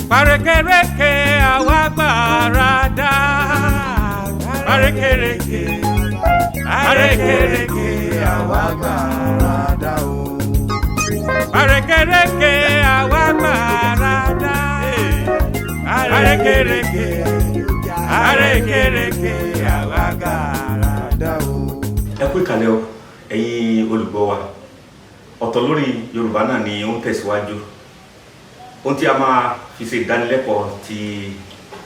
Arékèrèké àwa gbàràdà. Arékèrèké, arékèrèké àwa gbàràdà o. Arékèrèké àwa gbàràdà. Arékèrèké, arékèrèké àwa gbàràdà o. Ẹ kú ìkàlẹ̀ o, ẹ̀yin olùgbọ́ wa. Ọ̀tọ̀ lórí Yorùbá náà ni ó ń tẹ̀síwájú. Ohun tí a máa fi ṣe ìdánilẹ́kọ̀ọ́ ti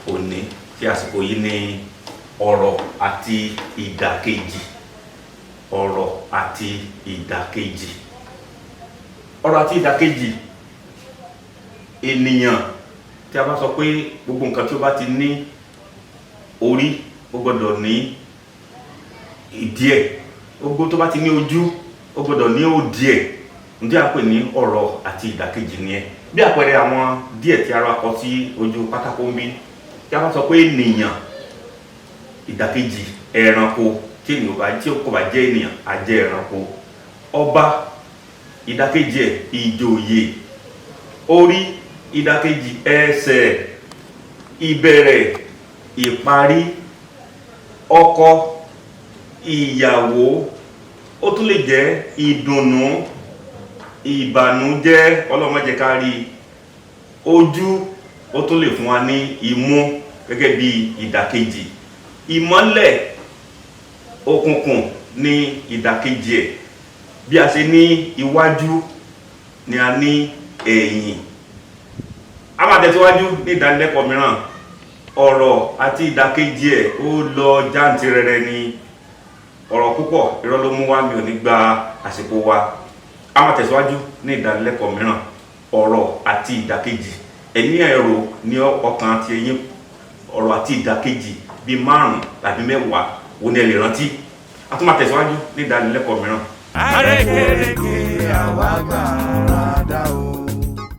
òní tí àsìkò yìí ni ọ̀rọ̀ àti ìdàkejì. Ọ̀rọ̀ àti ìdàkejì. Ọ̀rọ̀ àti ìdàkejì. Ènìyàn tí a bá sọ pé gbogbo nǹkan tí ó bá ti ní orí ó gbọ́dọ̀ ní ìdí ẹ̀. Gbogbo tó bá ti ní ojú ó gbọ́dọ̀ ní òdì ẹ̀. Ǹjẹ́ a pè ní ọ̀rọ̀ àti ìdàkejì nìyẹn. Bí àpẹẹrẹ àwọn díẹ̀ tí ara kọ sí ojú pátákó ń bí, tí a bá sọ pé ènìyàn, ìdàkejì ẹranko, tí kò bá jẹ́ ènìyàn á jẹ́ ẹranko. Ọba, ìdàkejì ẹ̀ ìjòyè. Orí, ìdàkejì ẹsẹ̀. Ìbẹ̀rẹ̀, ìparí. Ọkọ, ìyàwó. Ó tún lè jẹ́ ìdùnnú, ìbànújẹ́, Ọlọ́run má jẹ́ ká rí. Ojú, ó tún lè fún wa ní imú gẹ́gẹ́ bí ìdàkejì. Ìmọ́lẹ̀, òkùnkùn ní ìdàkejì ẹ̀. Bí a ṣe ní iwájú ni a ní ẹ̀yìn. A máa tẹ̀síwájú ní ìdánilẹ́kọ̀ọ́ mìíràn. Ọ̀rọ̀ àti ìdàkejì ẹ̀ ó lọ jáǹtìrẹrẹ ni. Ọ̀rọ̀ púpọ̀ irọ́ ló mú wá, mi ò ní gba àsìkò wa. A máa tẹ̀síwájú ní ìdánilẹ́kọ̀ọ́ mìíràn. Ọ̀rọ̀ àti ìdàkejì. Ẹ̀ní ẹ̀rọ ní ọkàn àti ẹ̀yìn ọ̀rọ̀ àti ìdàkejì bíi 5 tàbí 10 wo ni ẹ lè rántí. A tún máa tẹ̀síwájú ní ìdánilẹ́kọ̀ọ́ mìíràn. Arékèrèké àwa gbàràdà o.